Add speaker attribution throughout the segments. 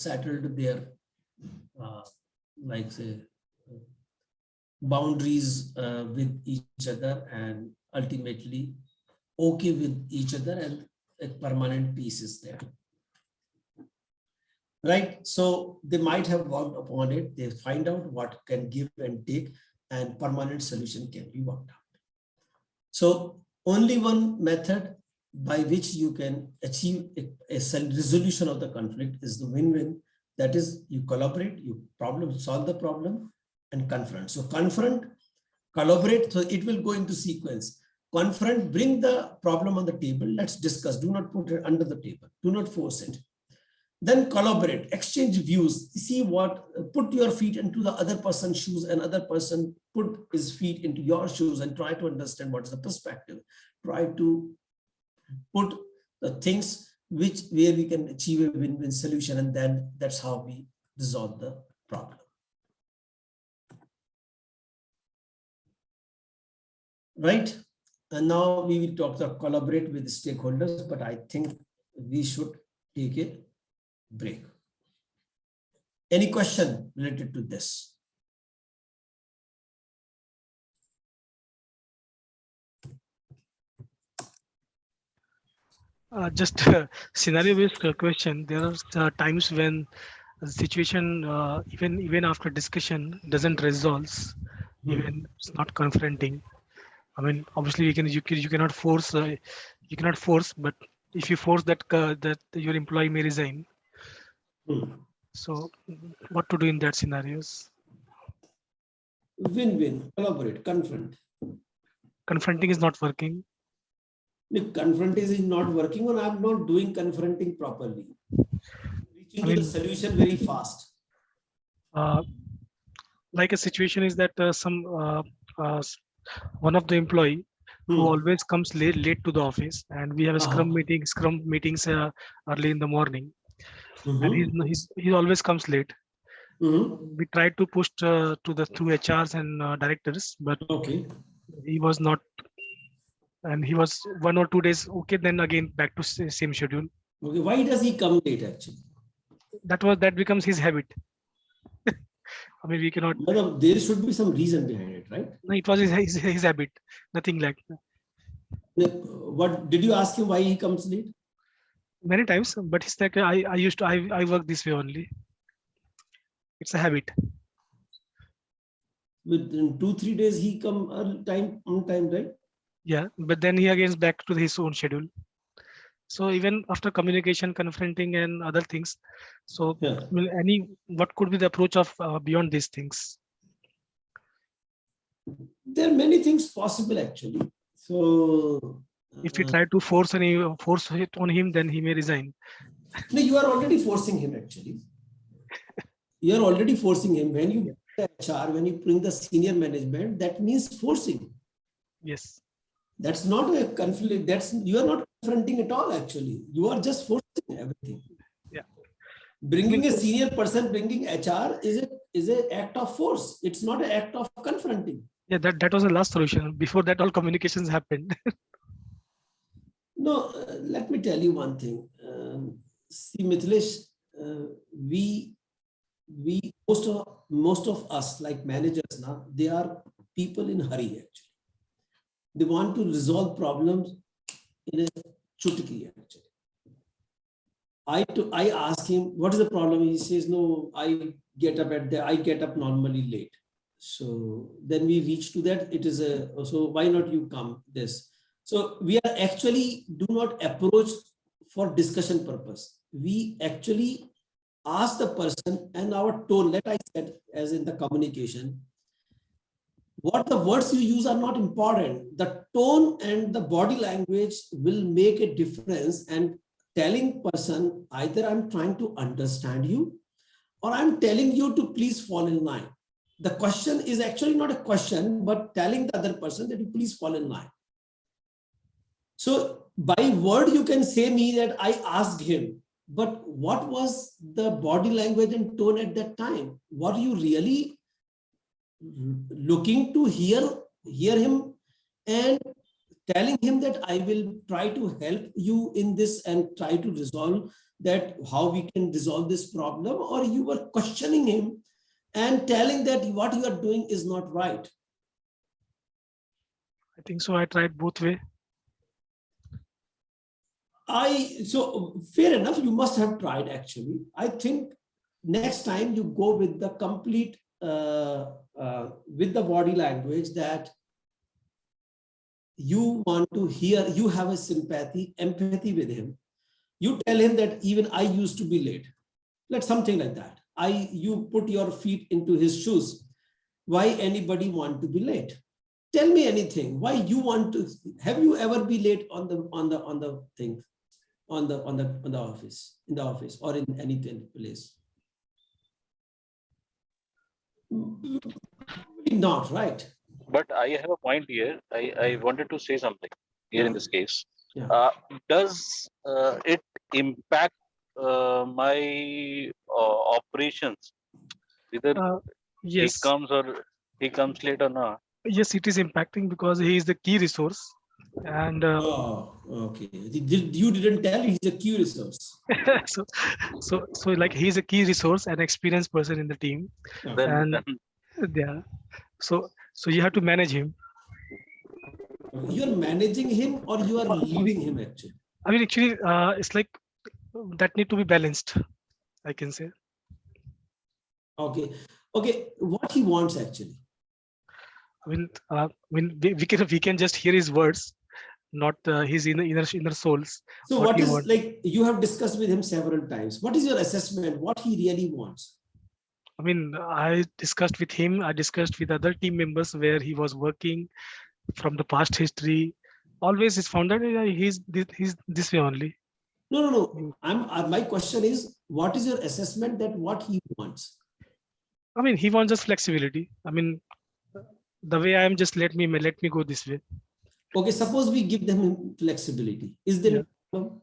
Speaker 1: settled their, like say, boundaries with each other, and ultimately okay with each other, and a permanent peace is there. Right? So they might have worked upon it. They find out what can give and take, and permanent solution can be worked out. So only one method by which you can achieve a resolution of the conflict is the win-win. That is, you collaborate, you solve the problem, and confront. So confront, collaborate. So it will go into sequence. Confront, bring the problem on the table. Let's discuss. Do not put it under the table. Do not force it. Then collaborate, exchange views, see put your feet into the other person's shoes, and other person put his feet into your shoes, and try to understand what is the perspective. Try to put the things where we can achieve a win-win solution, and then that's how we resolve the problem. Right? And now we will talk to collaborate with stakeholders, but I think we should take a break. Any question related to this?
Speaker 2: Just a scenario-based question. There are times when the situation, even after discussion, doesn't resolve. Even it's not confronting. I mean, obviously, you cannot force. You cannot force, but if you force that your employee may resign. So, what to do in that scenarios?
Speaker 1: Win-win, collaborate, confront.
Speaker 2: Confronting is not working.
Speaker 1: If confronting is not working, or I'm not doing confronting properly, reaching to the solution very fast.
Speaker 2: Like a situation is that one of the employee who always comes late to the office, and we have a scrum meetings early in the morning, and he always comes late. We tried to push through HRs and directors, but he was not, and he was 1 or 2 days okay, then again back to same schedule.
Speaker 1: Okay, why does he come late actually?
Speaker 2: That becomes his habit. I mean, we cannot.
Speaker 1: No, there should be some reason behind it, right?
Speaker 2: No, it was his habit. Nothing like that.
Speaker 1: What did you ask him why he comes late?
Speaker 2: Many times, but it's like I work this way only. It's a habit.
Speaker 1: Within 2-3 days he come on time, right?
Speaker 2: Yeah, but then he again back to his own schedule. So even after communication, confronting, and other things, so what could be the approach of beyond these things?
Speaker 1: There are many things possible actually. So
Speaker 2: if you try to force it on him, then he may resign.
Speaker 1: No, you are already forcing him actually. You are already forcing him. When you HR, when you bring the senior management, that means forcing.
Speaker 2: Yes.
Speaker 1: That's not a conflict. You are not confronting at all actually. You are just forcing everything.
Speaker 2: Yeah.
Speaker 1: Bringing a senior person, bringing HR is an act of force. It's not an act of confronting.
Speaker 2: Yeah, that was the last solution. Before that, all communications happened.
Speaker 1: No, let me tell you one thing. See, Mithilesh, we most of us like managers now, they are people in hurry actually. They want to resolve problems in a chutki actually. I ask him, what is the problem? He says, no, I get up normally late. So then we reach to that. It is so why not you come this? So we are actually do not approach for discussion purpose. We actually ask the person, and our tone, like I said, as in the communication, what the words you use are not important. The tone and the body language will make a difference, and telling person, either I'm trying to understand you or I'm telling you to please fall in line. The question is actually not a question, but telling the other person that you please fall in line. So by word, you can say me that I asked him, but what was the body language and tone at that time? Were you really looking to hear him and telling him that I will try to help you in this and try to resolve that how we can resolve this problem, or you were questioning him and telling that what you are doing is not right?
Speaker 2: I think so. I tried both way.
Speaker 1: So fair enough, you must have tried actually. I think next time you go with the complete, with the body language that you want to hear, you have a sympathy, empathy with him. You tell him that even I used to be late. Let something like that. You put your feet into his shoes. Why anybody want to be late? Tell me anything. Why you want to? Have you ever be late on the thing, on the office, in the office or in any place? Not right.
Speaker 3: But I have a point here. I wanted to say something here in this case.
Speaker 1: Yeah.
Speaker 3: Does it impact my operations? Either he
Speaker 2: Yes.
Speaker 3: comes or he comes late or not?
Speaker 2: Yes, it is impacting because he is the key resource. And
Speaker 1: Oh, okay. You didn't tell he's a key resource.
Speaker 2: so like he's a key resource and experienced person in the team.
Speaker 3: Then,
Speaker 2: And yeah, so you have to manage him.
Speaker 1: You're managing him or you are leading him actually?
Speaker 2: I mean, actually, it's like that need to be balanced, I can say.
Speaker 1: Okay. Okay. What he wants actually?
Speaker 2: I mean, we can just hear his words, not his inner souls.
Speaker 1: So what is, like, you have discussed with him several times. What is your assessment? What he really wants?
Speaker 2: I mean, I discussed with him. I discussed with other team members where he was working, from the past history. Always is found that he's this way only.
Speaker 1: No. My question is, what is your assessment that what he wants?
Speaker 2: I mean, he wants just flexibility. I mean, the way I am, just let me go this way.
Speaker 1: Okay, suppose we give them flexibility. Is there a problem?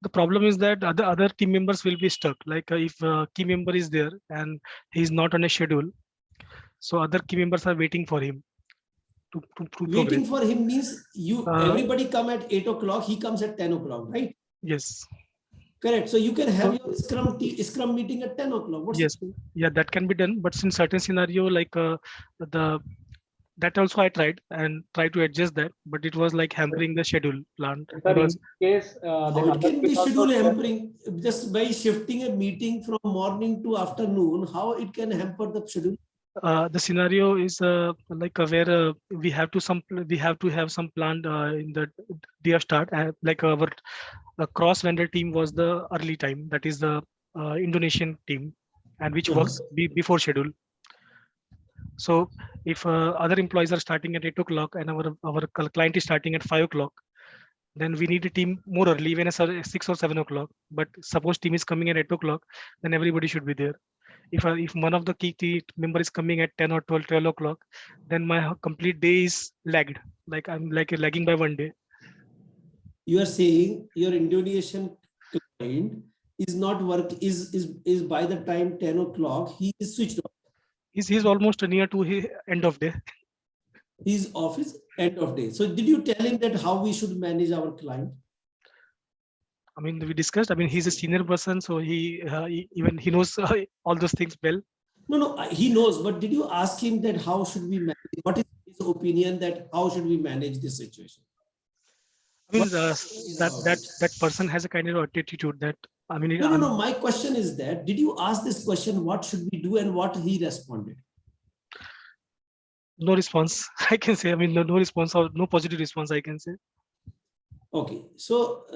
Speaker 2: The problem is that other team members will be stuck. Like if a key member is there and he's not on a schedule, so other key members are waiting for him to
Speaker 1: Waiting
Speaker 2: progress.
Speaker 1: for him means everybody come at 8 o'clock, he comes at 10 o'clock, right?
Speaker 2: Yes.
Speaker 1: Correct. So you can have your scrum meeting at 10 o'clock.
Speaker 2: Yes. Yeah, that can be done. But in certain scenario, like that also I tried to adjust that, but it was like hampering the schedule plan. Because
Speaker 4: in case
Speaker 1: how it can be schedule hampering just by shifting a meeting from morning to afternoon? How it can hamper the schedule?
Speaker 2: The scenario is like where we have to have some plan in the day of start. Like our cross vendor team was the early time, that is the Indonesian team, and which works before schedule. So if other employees are starting at 8 o'clock and our client is starting at 5 o'clock, then we need a team more early, even at 6 or 7 o'clock. But suppose team is coming at 8 o'clock, then everybody should be there. If one of the key team member is coming at 10 or 12 o'clock, then my complete day is lagged. Like I'm like lagging by one day.
Speaker 1: You are saying your Indonesian client is not is by the time 10 o'clock, he is switched off.
Speaker 2: He's almost near to his end of day.
Speaker 1: His office end of day. So did you tell him that how we should manage our client?
Speaker 2: I mean, we discussed. I mean, he's a senior person, so he knows all those things well.
Speaker 1: No, he knows. But did you ask him that how should we manage? What is his opinion that how should we manage this situation?
Speaker 2: I mean, that person has a kind of attitude that, I mean,
Speaker 1: no. My question is that did you ask this question? What should we do, and what he responded?
Speaker 2: No response, I can say. I mean, no response or no positive response, I can say.
Speaker 1: Okay, so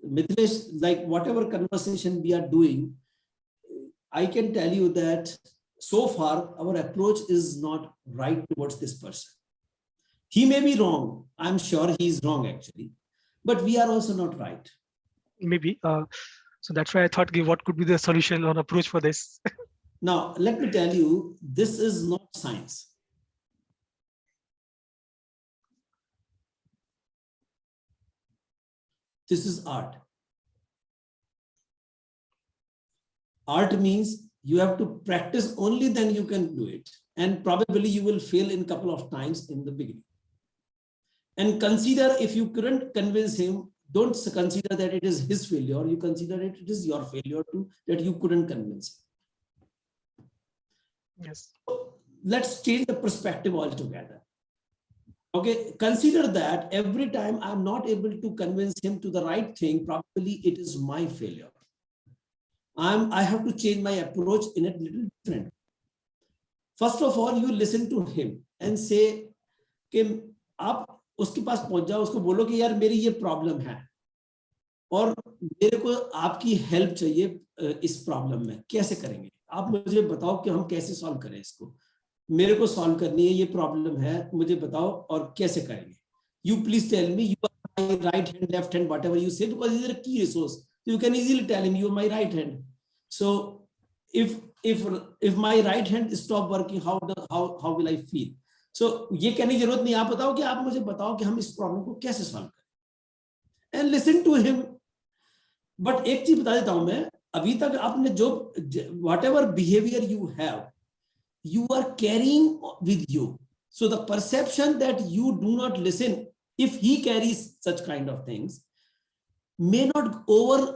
Speaker 1: Mithilesh, like whatever conversation we are doing, I can tell you that so far our approach is not right towards this person. He may be wrong. I'm sure he's wrong actually, but we are also not right.
Speaker 2: Maybe. So that's why I thought, what could be the solution or approach for this?
Speaker 1: Now, let me tell you, this is not science. This is art. Art means you have to practice, only then you can do it. And probably you will fail in a couple of times in the beginning. And consider if you couldn't convince him, don't consider that it is his failure. You consider it is your failure too, that you couldn't convince him.
Speaker 2: Yes.
Speaker 1: So let's change the perspective altogether. Okay, consider that every time I'm not able to convince him to the right thing, probably it is my failure. I have to change my approach in a little different. First of all, you listen to him and say कि आप उसके पास पहुंच जाओ, उसको बोलो कि यार मेरी ये प्रॉब्लम है और मेरे को आपकी हेल्प चाहिए इस प्रॉब्लम में, कैसे करेंगे आप मुझे बताओ कि हम कैसे सॉल्व करें इसको, मेरे को सॉल्व करनी है, ये प्रॉब्लम है, मुझे बताओ और कैसे करेंगे. You please tell me, you are my right hand, left hand, whatever you say, because it is a key resource. You can easily tell him you are my right hand. So if my right hand stop working, how will I feel? So ये कहने की जरूरत नहीं, आप बताओ कि आप मुझे बताओ कि हम इस प्रॉब्लम को कैसे सॉल्व करें. And listen to him. But एक चीज बता देता हूं मैं, अभी तक आपने जो whatever behavior you have, you are carrying with you. So the perception that you do not listen, if he carries such kind of things, may not go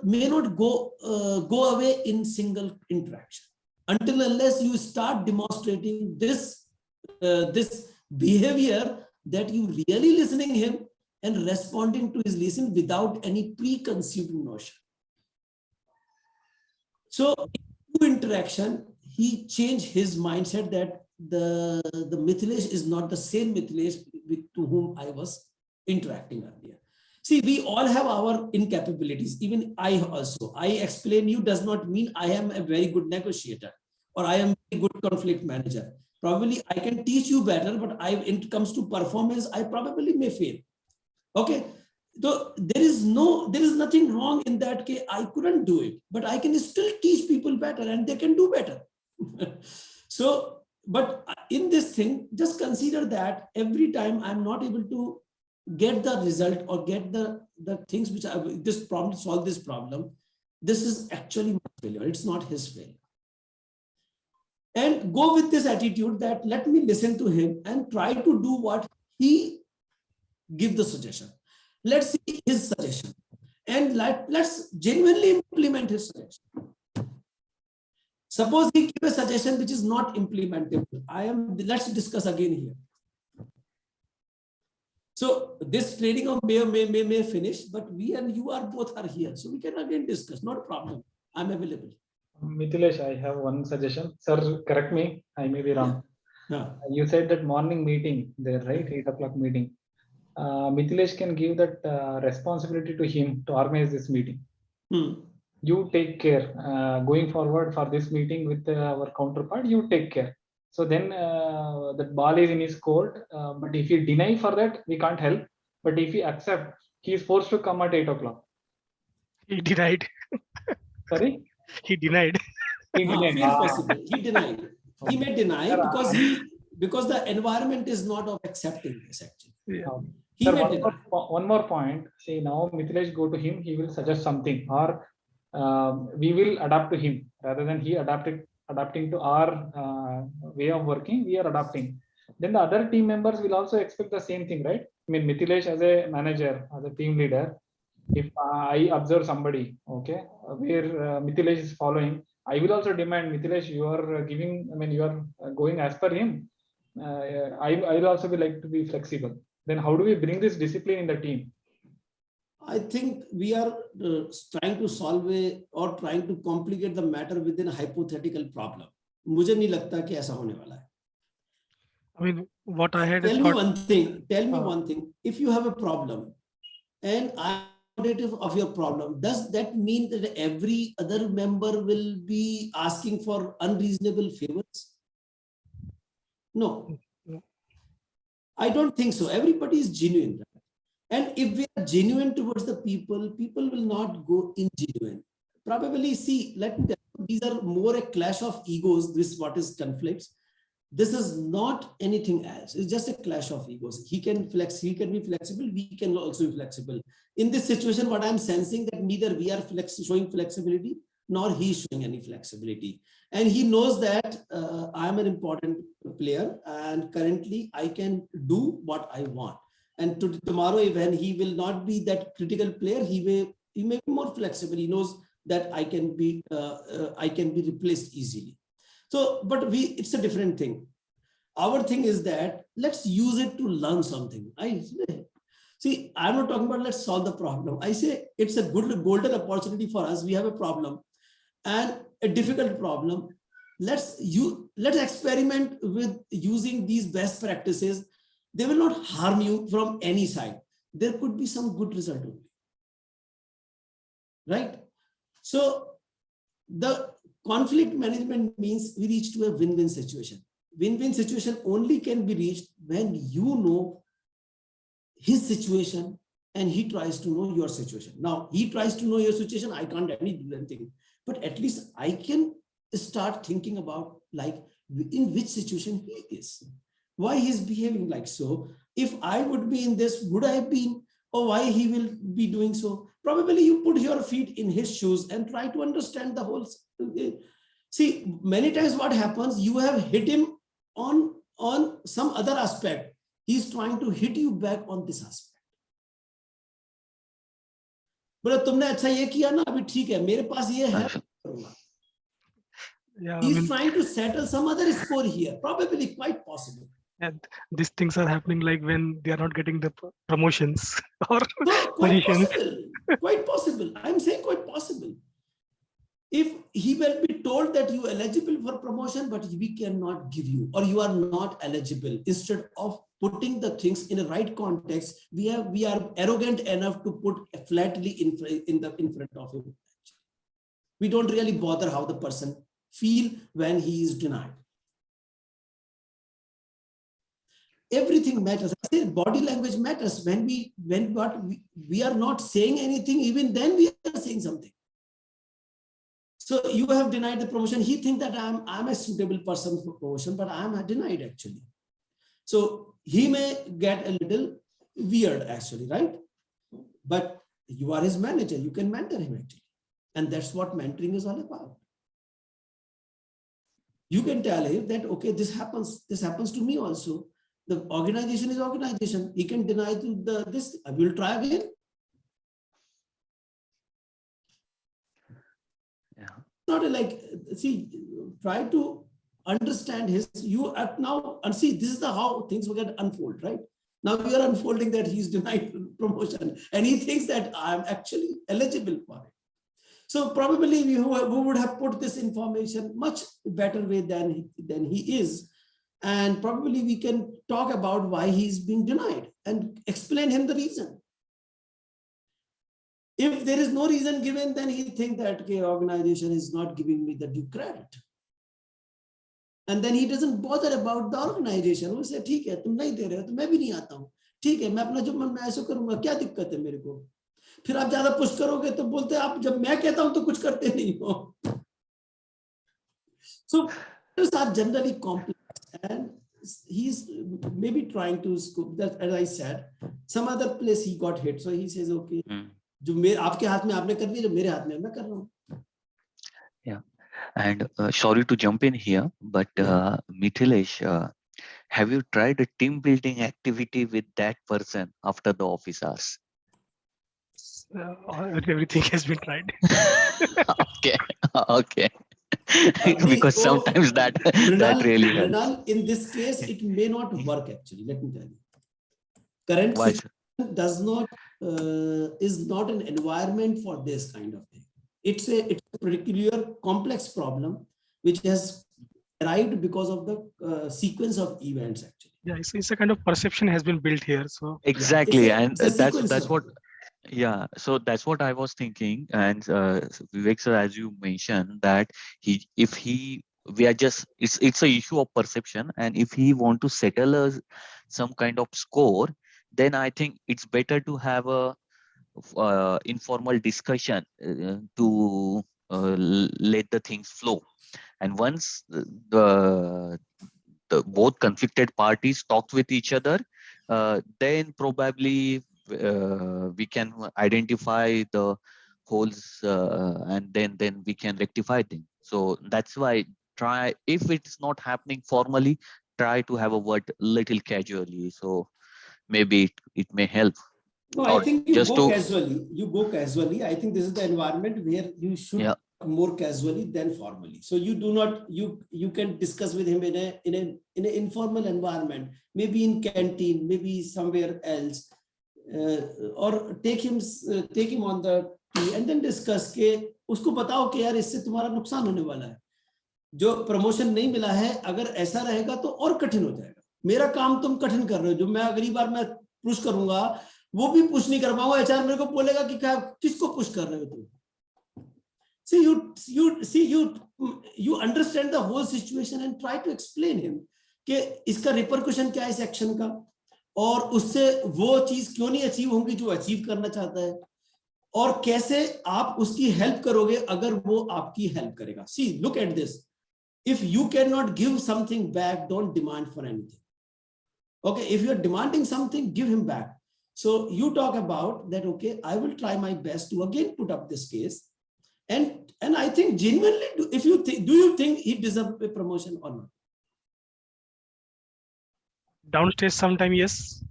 Speaker 1: away in single interaction until unless you start demonstrating this behavior, that you really listening him and responding to his listen without any preconceived notion. So in interaction, he changed his mindset that the Mithilesh is not the same Mithilesh to whom I was interacting earlier. See, we all have our incapabilities. Even I also. I explain you does not mean I am a very good negotiator or I am a good conflict manager. Probably I can teach you better, but when it comes to performance, I probably may fail. Okay. So there is nothing wrong in that case. I couldn't do it, but I can still teach people better and they can do better. So, but in this thing, just consider that every time I'm not able to get the result or get the things which solve this problem, this is actually my failure. It's not his failure. And go with this attitude that let me listen to him and try to do what he give the suggestion. Let's see his suggestion and let's genuinely implement his suggestion. Suppose he give a suggestion which is not implementable. Let's discuss again here. So this training of may finish, but we and you are both are here. So we can again discuss, not a problem. I'm available.
Speaker 4: Mithilesh, I have one suggestion. Sir, correct me, I may be wrong.
Speaker 1: Yeah.
Speaker 4: You said that morning meeting there, right? 8 o'clock meeting. Mithilesh can give that responsibility to him to organize this meeting. You take care going forward for this meeting with our counterpart, you take care. So then that ball is in his court, but if he deny for that, we can't help. But if he accept, he is forced to come at 8 o'clock.
Speaker 2: He denied.
Speaker 4: Sorry?
Speaker 2: He denied.
Speaker 4: He denied.
Speaker 1: Possible. He denied. He may deny because the environment is not of accepting this actually.
Speaker 2: Yeah.
Speaker 4: Sir, one more point. See, now Mithilesh go to him, he will suggest something, or we will adapt to him rather than he adapting to our way of working. We are adapting. Then the other team members will also expect the same thing, right? I mean, Mithilesh as a manager, as a team leader, if I observe somebody, okay, where Mithilesh is following, I will also demand, Mithilesh, you are giving, I mean, you are going as per him. I will also be like to be flexible. Then how do we bring this discipline in the team?
Speaker 1: I think we are trying to solve or trying to complicate the matter within a hypothetical problem. मुझे नहीं लगता कि ऐसा होने वाला है.
Speaker 2: I mean, what I had
Speaker 1: Tell me one thing. If you have a problem and I am accommodative of your problem, does that mean that every other member will be asking for unreasonable favors? No. I don't think so. Everybody is genuine. And if we are genuine towards the people will not go ingenuine. Probably, see, let me tell you, these are more a clash of egos, this what is conflicts. This is not anything else. It's just a clash of egos. He can be flexible, we can also be flexible. In this situation, what I'm sensing that neither we are showing flexibility, nor he is showing any flexibility. And he knows that I'm an important player and currently I can do what I want. And tomorrow, when he will not be that critical player, he may be more flexible. He knows that I can be replaced easily. So, but it's a different thing. Our thing is that let's use it to learn something. See, I'm not talking about let's solve the problem. I say it's a good golden opportunity for us. We have a problem and a difficult problem. Let's experiment with using these best practices. They will not harm you from any side. There could be some good result only. Right? So the conflict management means we reach to a win-win situation. Win-win situation only can be reached when you know his situation and he tries to know your situation. Now, he tries to know your situation. I can't do anything, but at least I can start thinking about like in which situation he is, why he's behaving like so. If I would be in this, would I have been, or why he will be doing so? Probably you put your feet in his shoes and try to understand the whole. See, many times what happens, you have hit him on some other aspect. He's trying to hit you back on this aspect. बोले तुमने अच्छा ये किया ना, अभी ठीक है, मेरे पास ये है, करूंगा.
Speaker 2: Yeah,
Speaker 1: He's trying to settle some other score here, probably quite possible.
Speaker 2: And these things are happening like when they are not getting the promotions or
Speaker 1: No, quite
Speaker 2: positions.
Speaker 1: possible. Quite possible. I'm saying quite possible. If he will be told that you are eligible for promotion, but we cannot give you, or you are not eligible, instead of putting the things in the right context, we are arrogant enough to put flatly in front of him. We don't really bother how the person feel when he is denied. Everything matters. I say body language matters. When we are not saying anything, even then we are saying something. So you have denied the promotion. He thinks that I'm a suitable person for promotion, but I'm denied actually. So he may get a little weird actually, right? But you are his manager. You can mentor him actually. And that's what mentoring is all about. You can tell him that, okay, this happens to me also. The organization is organization. He can deny this. I will try again.
Speaker 3: Yeah.
Speaker 1: Not like, see, try to understand you at now and see, this is how things will get unfold, right? Now you are unfolding that he's denied promotion and he thinks that I'm actually eligible for it. So probably we would have put this information much better way than he is. And probably we can talk about why he's being denied and explain him the reason. If there is no reason given, then he thinks that okay, organization is not giving me the due credit. And then he doesn't bother about the organization. He say, ठीक है, तुम नहीं दे रहे हो, तो मैं भी नहीं आता हूँ. ठीक है, मैं अपना जो मन में ऐसा करूँगा, क्या दिक्कत है मेरे को? फिर आप ज़्यादा पुश करोगे तो बोलते हैं आप जब मैं कहता हूँ तो कुछ करते नहीं हो. So these are generally complex, and he's maybe trying to scoop that. As I said, some other place he got hit, so he says, okay, जो मेरे आपके हाथ में आपने कर दिया, जो मेरे हाथ में मैं कर रहा हूँ.
Speaker 3: Yeah, and sorry to jump in here, but Mithilesh, have you tried a team building activity with that person after the office hours?
Speaker 2: Everything has been tried.
Speaker 3: Okay. Because sometimes that really helps.
Speaker 1: In this case, it may not work actually. Let me tell you. Current
Speaker 3: Why,
Speaker 1: situation is not an environment for this kind of thing. It's a particular complex problem which has arrived because of the sequence of events actually.
Speaker 2: Yeah, it's a kind of perception has been built here. So
Speaker 3: exactly,
Speaker 1: yeah,
Speaker 3: and that's what. Yeah, so that's what I was thinking. And Vivek sir, as you mentioned, that we are just it's a issue of perception, and if he want to settle some kind of score, then I think it's better to have a informal discussion to let the things flow. And once the both conflicted parties talk with each other, then probably we can identify the holes and then we can rectify them. So that's why if it's not happening formally, try to have a word little casually. So maybe it may help.
Speaker 1: No, I think you go casually. You go casually. I think this is the environment where you should more casually than formally. So you do not, you can discuss with him in an informal environment, maybe in canteen, maybe somewhere else, or take him on the tea and then discuss के उसको बताओ कि यार इससे तुम्हारा नुकसान होने वाला है, जो प्रमोशन नहीं मिला है, अगर ऐसा रहेगा तो और कठिन हो जाएगा, मेरा काम तुम कठिन कर रहे हो, जो मैं अगली बार मैं पुश करूंगा वो भी पुश नहीं कर पाऊंगा, एचआर मेरे को बोलेगा कि क्या किसको पुश कर रहे हो तुम. You understand the whole situation and try to explain him कि इसका रिपरकशन क्या है इस एक्शन का, और उससे वो चीज क्यों नहीं अचीव होंगी जो अचीव करना चाहता है, और कैसे आप उसकी हेल्प करोगे अगर वो आपकी हेल्प करेगा. See, look at this. If you cannot give something back, don't demand for anything. Okay, if you're demanding something, give him back. So you talk about that, okay, I will try my best to again put up this case. And I think genuinely, if you think, do you think he deserves a promotion or not?
Speaker 2: Downstage sometime, yes.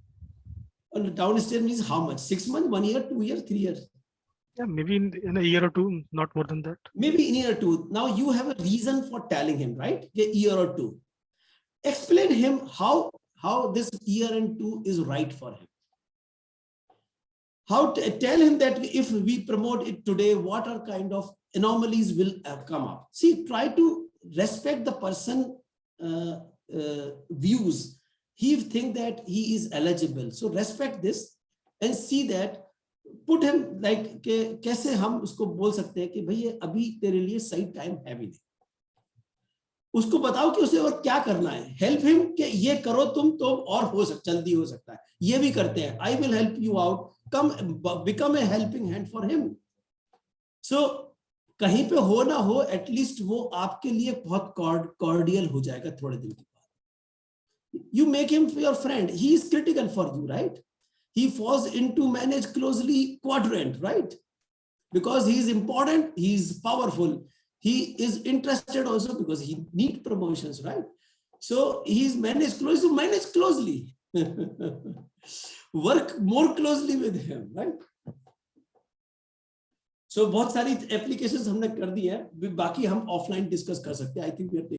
Speaker 1: And downstage means how much? 6 months, 1 year, 2 years, 3 years?
Speaker 2: Yeah, maybe in a year or two, not more than that.
Speaker 1: Maybe in a year or two. Now you have a reason for telling him, right? A year or two. Explain him how this year and 2 is right for him. How to tell him that if we promote it today, what are kind of anomalies will come up. See, try to respect the person views. He think that he is eligible. So respect this and see that, put him like के कैसे हम उसको बोल सकते हैं कि भैया अभी तेरे लिए सही टाइम है भी नहीं. उसको बताओ कि उसे और क्या करना है. हेल्प हिम कि ये करो तुम तो और हो सकता, जल्दी हो सकता है, ये भी करते हैं. I will help you out. Come become a helping hand for him. So कहीं पे हो ना हो, एटलीस्ट वो आपके लिए बहुत कॉर्डियल हो जाएगा थोड़े दिन के बाद. You make him your friend. He is critical for you, right? He falls into manage closely quadrant, right? Because he is important, he is powerful. He is interested also because he needs promotions, right? So he is managed closely, so manage closely. Work more closely with him, right? So बहुत सारी applications हमने कर दी है, बाकी हम offline discuss कर सकते हैं. I think we are taking